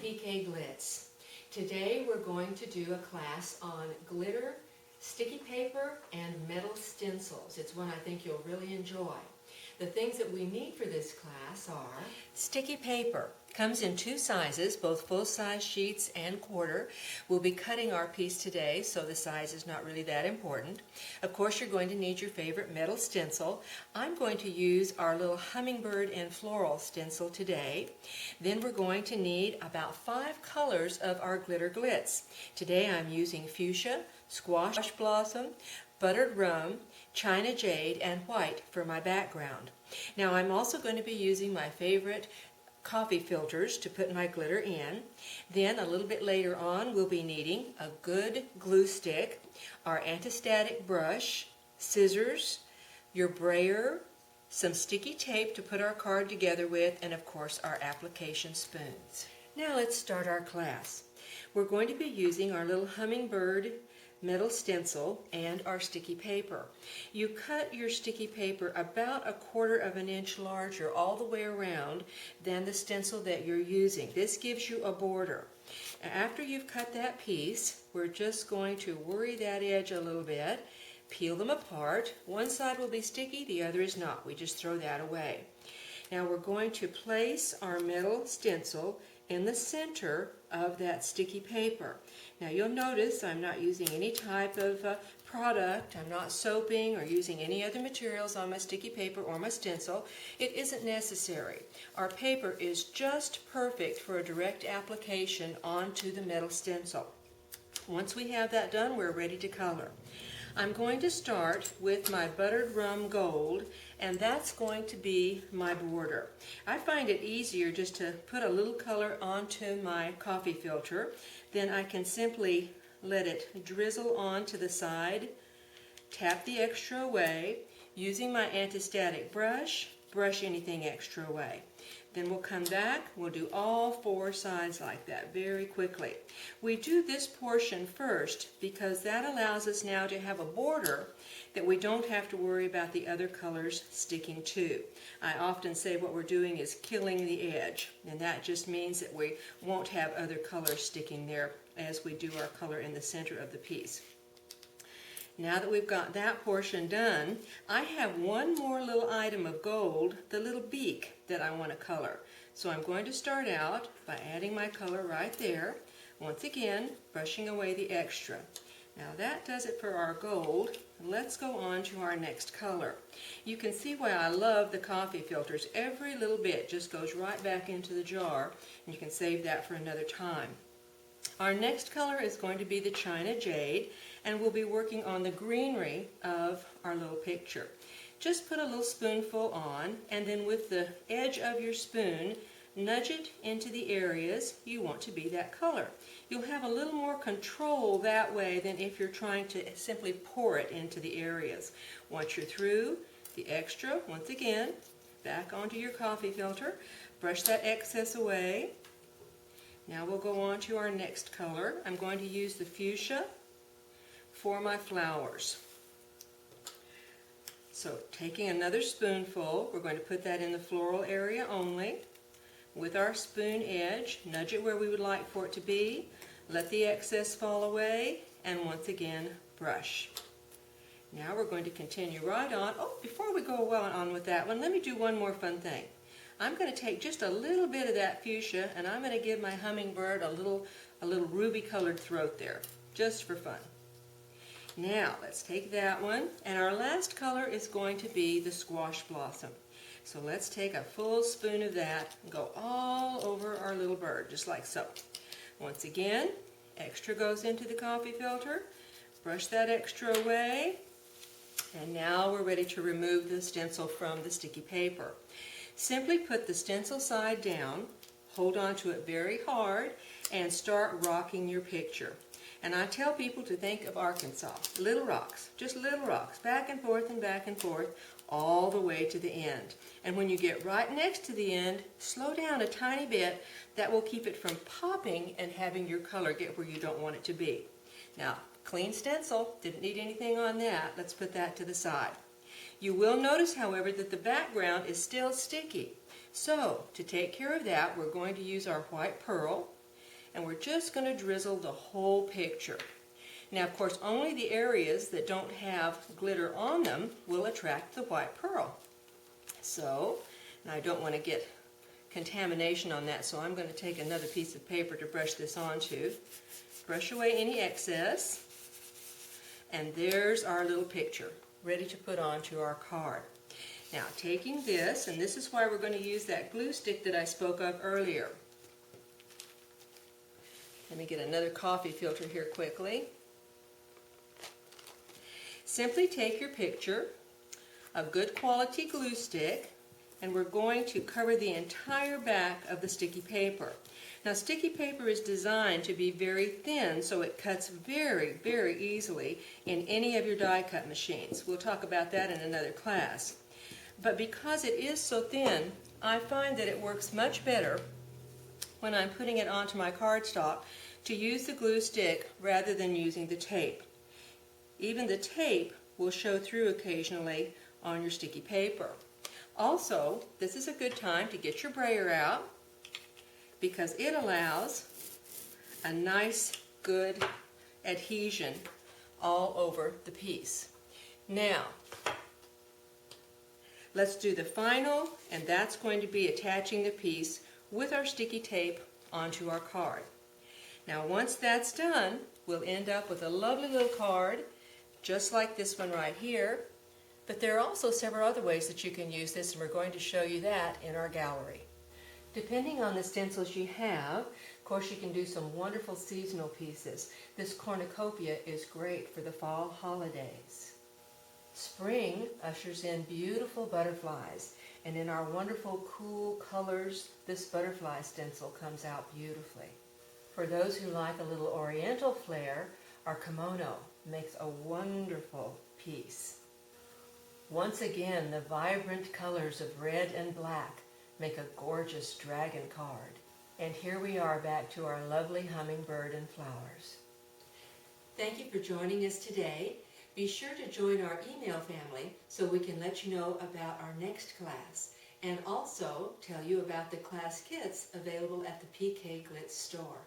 PK Glitz. Today we're going to do a class on glitter, sticky paper, and metal stencils. It's one I think you'll really enjoy. The things that we need for this class are sticky paper. Comes in two sizes, both full-size sheets and quarter. We'll be cutting our piece today, so the size is not really that important. Of course, you're going to need your favorite metal stencil. I'm going to use our little hummingbird and floral stencil today. Then we're going to need about 5 colors of our Glitter Glitz. Today I'm using fuchsia, squash blossom, buttered rum, china jade, and white for my background. Now I'm also going to be using my favorite coffee filters to put my glitter in. Then a little bit later on we'll be needing a good glue stick, our anti-static brush, scissors, your brayer, some sticky tape to put our card together with, and of course our application spoons. Now let's start our class. We're going to be using our little hummingbird metal stencil and our sticky paper. You cut your sticky paper about 1/4 of an inch larger all the way around than the stencil that you're using. This gives you a border. After you've cut that piece, we're just going to worry that edge a little bit, peel them apart. One side will be sticky, the other is not. We just throw that away. Now we're going to place our metal stencil in the center of that sticky paper. Now you'll notice I'm not using any type of product. I'm not soaping or using any other materials on my sticky paper or my stencil. It isn't necessary. Our paper is just perfect for a direct application onto the metal stencil. Once we have that done, we're ready to color. I'm going to start with my buttered rum gold, and that's going to be my border. I find it easier just to put a little color onto my coffee filter. Then I can simply let it drizzle onto the side, tap the extra away, using my anti-static brush, brush anything extra away. Then we'll come back, we'll do all 4 sides like that very quickly. We do this portion first because that allows us now to have a border that we don't have to worry about the other colors sticking to. I often say what we're doing is killing the edge, and that just means that we won't have other colors sticking there as we do our color in the center of the piece. Now that we've got that portion done, I have one more little item of gold, the little beak that I want to color. So I'm going to start out by adding my color right there. Once again, brushing away the extra. Now that does it for our gold. Let's go on to our next color. You can see why I love the coffee filters. Every little bit just goes right back into the jar, and you can save that for another time. Our next color is going to be the china jade, and we'll be working on the greenery of our little picture. Just put a little spoonful on, and then with the edge of your spoon, nudge it into the areas you want to be that color. You'll have a little more control that way than if you're trying to simply pour it into the areas. Once you're through, the extra, once again, back onto your coffee filter, brush that excess away. Now we'll go on to our next color. I'm going to use the fuchsia for my flowers. So taking another spoonful, we're going to put that in the floral area only. With our spoon edge, nudge it where we would like for it to be, let the excess fall away, and once again brush. Now we're going to continue right on. Oh, before we go on with that one, let me do one more fun thing. I'm going to take just a little bit of that fuchsia, and I'm going to give my hummingbird a little ruby colored throat there, just for fun. Now let's take that one, and our last color is going to be the squash blossom. So let's take a full spoon of that and go all over our little bird, just like so. Once again, extra goes into the coffee filter, brush that extra away, and now we're ready to remove the stencil from the sticky paper. Simply put the stencil side down, hold on to it very hard, and start rocking your picture. And I tell people to think of Arkansas, little rocks, just little rocks, back and forth, all the way to the end. And when you get right next to the end, slow down a tiny bit. That will keep it from popping and having your color get where you don't want it to be. Now, clean stencil, didn't need anything on that. Let's put that to the side. You will notice, however, that the background is still sticky. So, to take care of that, we're going to use our white pearl, and we're just going to drizzle the whole picture. Now, of course, only the areas that don't have glitter on them will attract the white pearl. So, and I don't want to get contamination on that, so I'm going to take another piece of paper to brush this onto. Brush away any excess, and there's our little picture ready to put onto our card. Now, taking this, and this is why we're going to use that glue stick that I spoke of earlier. Let me get another coffee filter here quickly. Simply take your picture, a good quality glue stick, and we're going to cover the entire back of the sticky paper. Now, sticky paper is designed to be very thin, so it cuts very, very easily in any of your die cut machines. We'll talk about that in another class. But because it is so thin, I find that it works much better when I'm putting it onto my cardstock to use the glue stick rather than using the tape. Even the tape will show through occasionally on your sticky paper. Also, this is a good time to get your brayer out because it allows a nice, good adhesion all over the piece. Now, let's do the final, and that's going to be attaching the piece with our sticky tape onto our card. Now, once that's done, we'll end up with a lovely little card, just like this one right here. But there are also several other ways that you can use this, and we're going to show you that in our gallery. Depending on the stencils you have, of course you can do some wonderful seasonal pieces. This cornucopia is great for the fall holidays. Spring ushers in beautiful butterflies, and in our wonderful cool colors, this butterfly stencil comes out beautifully. For those who like a little oriental flair, our kimono makes a wonderful piece. Once again, the vibrant colors of red and black make a gorgeous dragon card. And here we are back to our lovely hummingbird and flowers. Thank you for joining us today. Be sure to join our email family so we can let you know about our next class, and also tell you about the class kits available at the PK Glitz store.